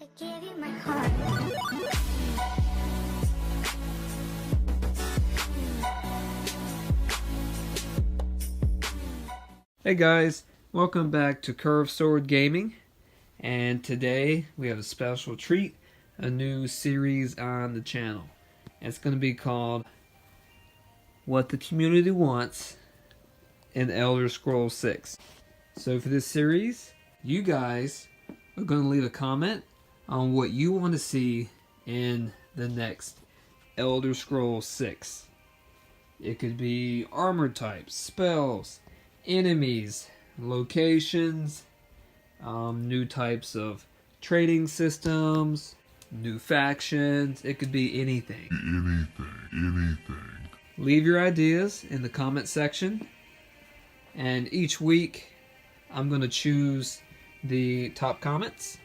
I gave you my heart. Hey guys, welcome back to Curved Sword Gaming, and today we have a special treat, a new series on the channel. It's going to be called What the Community Wants in Elder Scrolls 6. So for this series, you guys are going to leave a comment on what you want to see in the next Elder Scrolls 6. It could be armor types, spells, enemies, locations, new types of trading systems, new factions. It could be anything. Leave your ideas in the comment section, and each week I'm going to choose the top comments,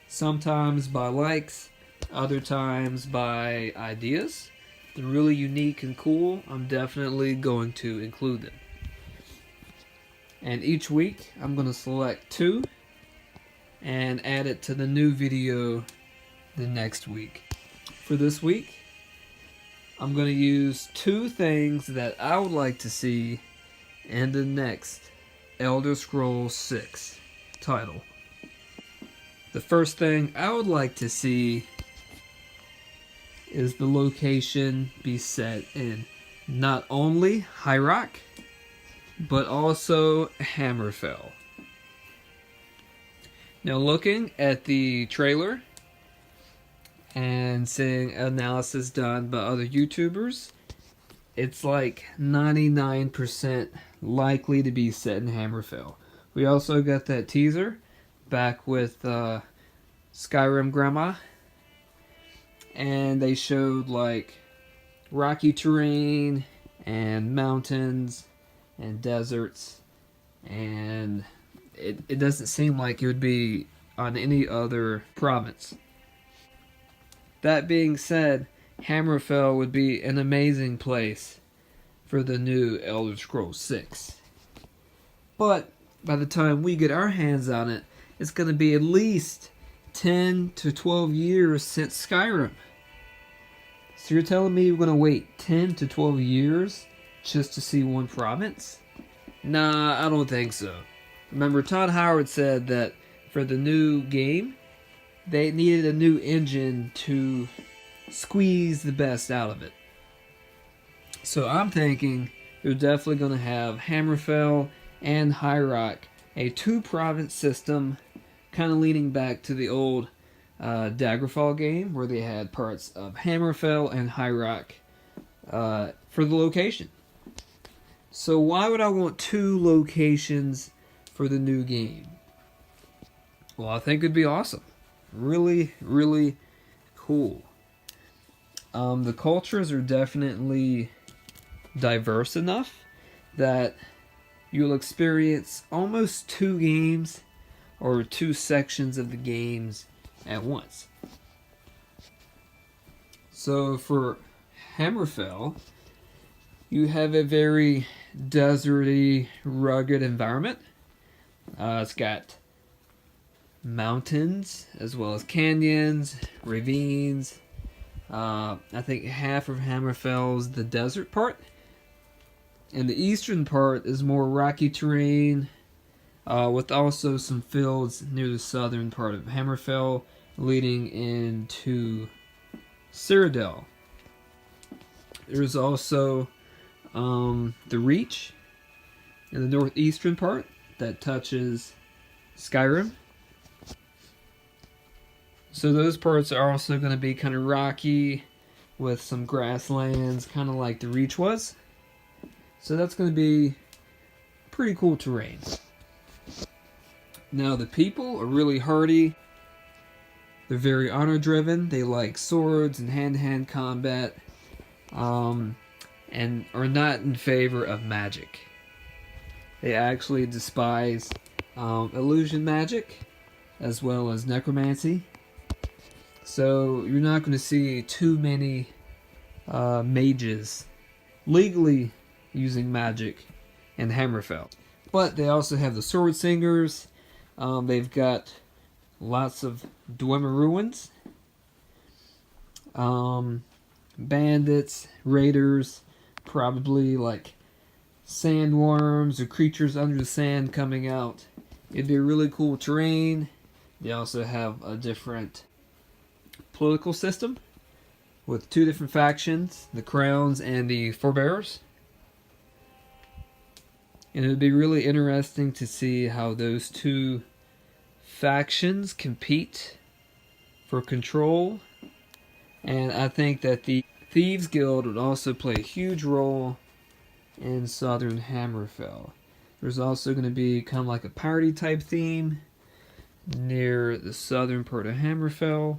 sometimes by likes, other times by ideas. If they're really unique and cool, I'm definitely going to include them. And each week, I'm going to select 2 and add it to the new video the next week. For this week, I'm going to use 2 things that I would like to see in the next Elder Scrolls 6 title. The first thing I would like to see is the location be set in not only High Rock, but also Hammerfell. Now, looking at the trailer and seeing analysis done by other YouTubers, it's like 99% likely to be set in Hammerfell. We also got that teaser back with Skyrim Grandma, and they showed like rocky terrain and mountains and deserts, and it doesn't seem like it would be on any other province. That being said, Hammerfell would be an amazing place for the new Elder Scrolls 6. But by the time we get our hands on it, it's going to be at least 10 to 12 years since Skyrim. So you're telling me we're going to wait 10 to 12 years just to see one province? Nah, I don't think so. Remember, Todd Howard said that for the new game, they needed a new engine to squeeze the best out of it. So I'm thinking they're definitely going to have Hammerfell and High Rock, a 2-province system, kind of leaning back to the old Daggerfall game, where they had parts of Hammerfell and High Rock for the location. So why would I want 2 locations for the new game? Well, I think it'd be awesome. Really, really cool. The cultures are definitely diverse enough that you'll experience almost 2 games or 2 sections of the games at once. So for Hammerfell, you have a very deserty, rugged environment. It's got mountains as well as canyons, ravines. I think half of Hammerfell's the desert part, and the eastern part is more rocky terrain, with also some fields near the southern part of Hammerfell, leading into Cyrodiil. There's also the Reach in the northeastern part that touches Skyrim. So those parts are also going to be kind of rocky with some grasslands, kind of like the Reach was. So that's going to be pretty cool terrain. Now, the people are really hardy. They're very honor-driven. They like swords and hand-to-hand combat, and are not in favor of magic. They actually despise illusion magic as well as necromancy. So you're not going to see too many mages legally using magic in Hammerfell. But they also have the Sword Singers. They've got lots of Dwemer ruins, bandits, raiders, probably like sandworms or creatures under the sand coming out. It'd be a really cool terrain. They also have a different political system with two different factions, the Crowns and the Forebears. And it would be really interesting to see how those two factions compete for control. And I think that the Thieves Guild would also play a huge role in Southern Hammerfell. There's also going to be kind of like a party type theme near the southern part of Hammerfell,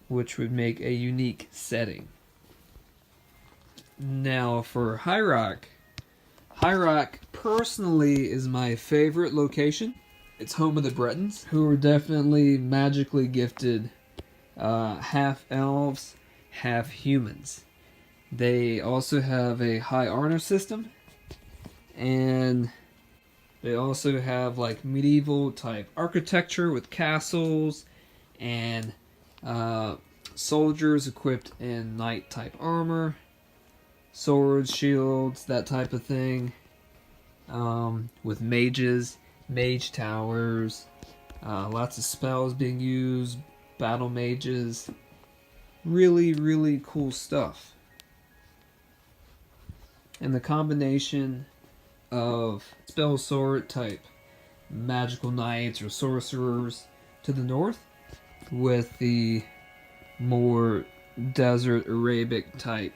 which would make a unique setting. Now for High Rock. High Rock personally is my favorite location. It's home of the Bretons, who are definitely magically gifted, half elves, half humans. They also have a high honor system, and they also have like medieval type architecture with castles and soldiers equipped in knight type armor, swords, shields, that type of thing, with mages, mage towers, lots of spells being used, battle mages. Really, really cool stuff. And the combination of spell sword type magical knights or sorcerers to the north with the more desert Arabic type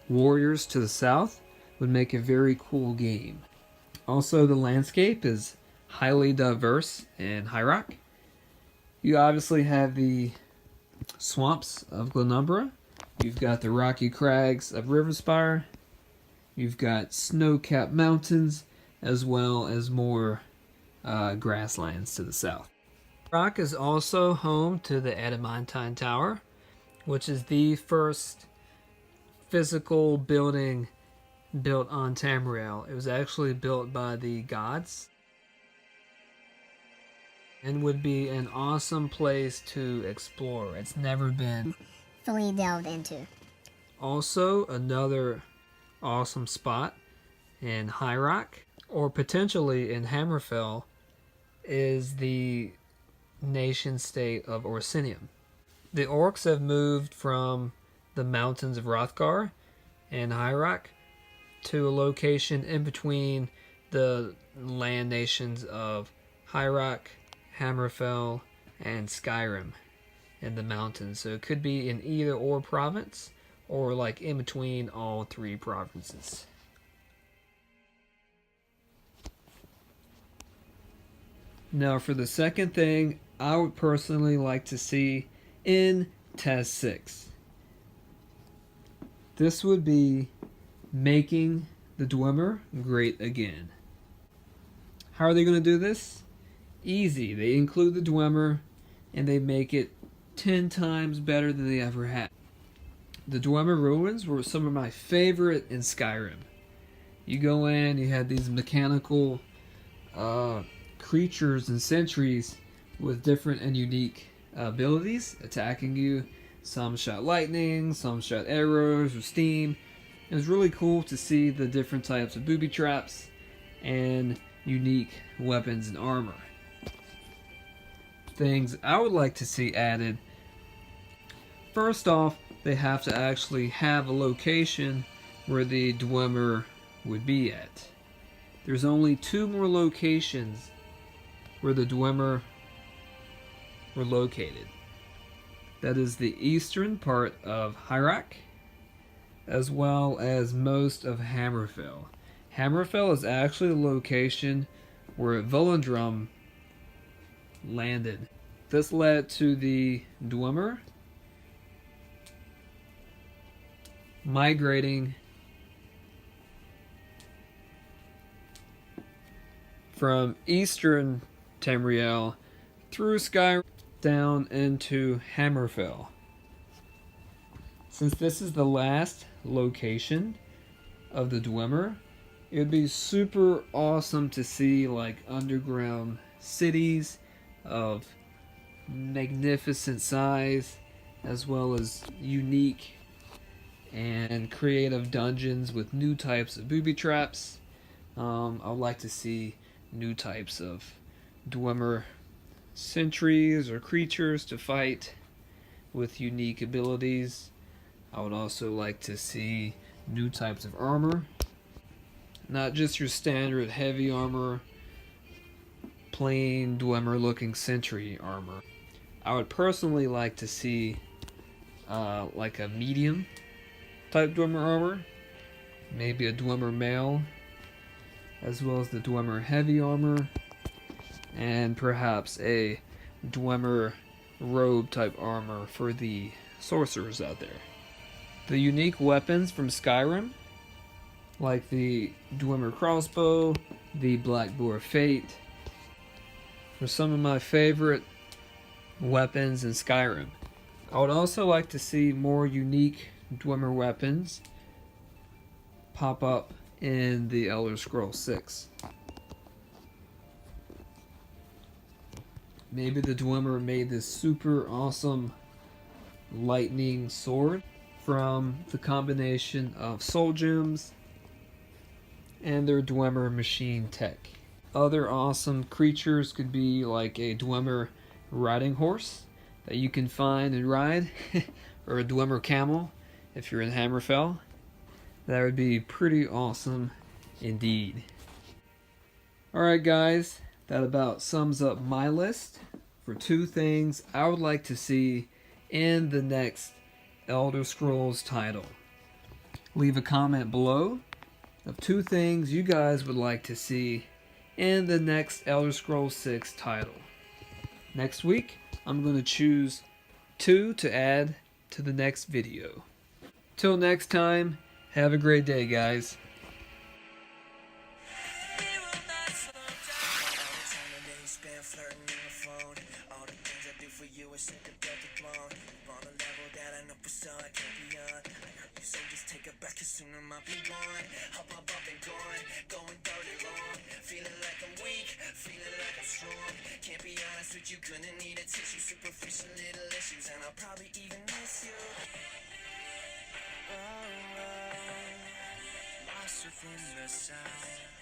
warriors to the south would make a very cool game. Also, the landscape is highly diverse in High Rock. You obviously have the swamps of Glenumbra. You've got the rocky crags of Riverspire. You've got snow-capped mountains, as well as more grasslands to the south. Rock is also home to the Adamantine Tower, which is the first physical building built on Tamriel. It was actually built by the gods and would be an awesome place to explore. It's never been fully delved into. Also, another awesome spot in High Rock, or potentially in Hammerfell, is the nation state of Orsinium. The orcs have moved from the mountains of Hrothgar and High Rock to a location in between the land nations of High Rock, Hammerfell, and Skyrim in the mountains. So it could be in either or province, or like in between all three provinces. Now for the second thing I would personally like to see in TES 6. This would be making the Dwemer great again. How are they going to do this? Easy. They include the Dwemer and they make it 10 times better than they ever had. The Dwemer ruins were some of my favorite in Skyrim. You go in, you had these mechanical creatures and sentries with different and unique abilities attacking you. Some shot lightning, some shot arrows or steam. It was really cool to see the different types of booby traps and unique weapons and armor. Things I would like to see added. First off, they have to actually have a location where the Dwemer would be at. There's only 2 more locations where the Dwemer were located. That is the eastern part of High Rock, as well as most of Hammerfell. Hammerfell is actually the location where Volendrum landed. This led to the Dwemer migrating from eastern Tamriel through Skyrim down into Hammerfell. Since this is the last location of the Dwemer, it would be super awesome to see like underground cities of magnificent size, as well as unique and creative dungeons with new types of booby traps. I would like to see new types of Dwemer sentries or creatures to fight with unique abilities. I would also like to see new types of armor, not just your standard heavy armor, plain Dwemer looking sentry armor. I would personally like to see like a medium type Dwemer armor, maybe a Dwemer mail, as well as the Dwemer heavy armor, and perhaps a Dwemer robe type armor for the sorcerers out there. The unique weapons from Skyrim, like the Dwemer crossbow, the Black Boar Fate, are some of my favorite weapons in Skyrim. I would also like to see more unique Dwemer weapons pop up in the Elder Scrolls 6. Maybe the Dwemer made this super awesome lightning sword from the combination of soul gems and their Dwemer machine tech. Other awesome creatures could be like a Dwemer riding horse that you can find and ride, or a Dwemer camel if you're in Hammerfell. That would be pretty awesome indeed. Alright guys, that about sums up my list for 2 things I would like to see in the next Elder Scrolls title. Leave a comment below of 2 things you guys would like to see in the next Elder Scrolls 6 title. Next week, I'm going to choose 2 to add to the next video. Till next time, have a great day, guys. Soon I be gone, hop up and gone, going dirty long, feeling like I'm weak, feeling like I'm strong, can't be honest with you, gonna need a tissue, superficial little issues, and I'll probably even miss you. Lost within the sound.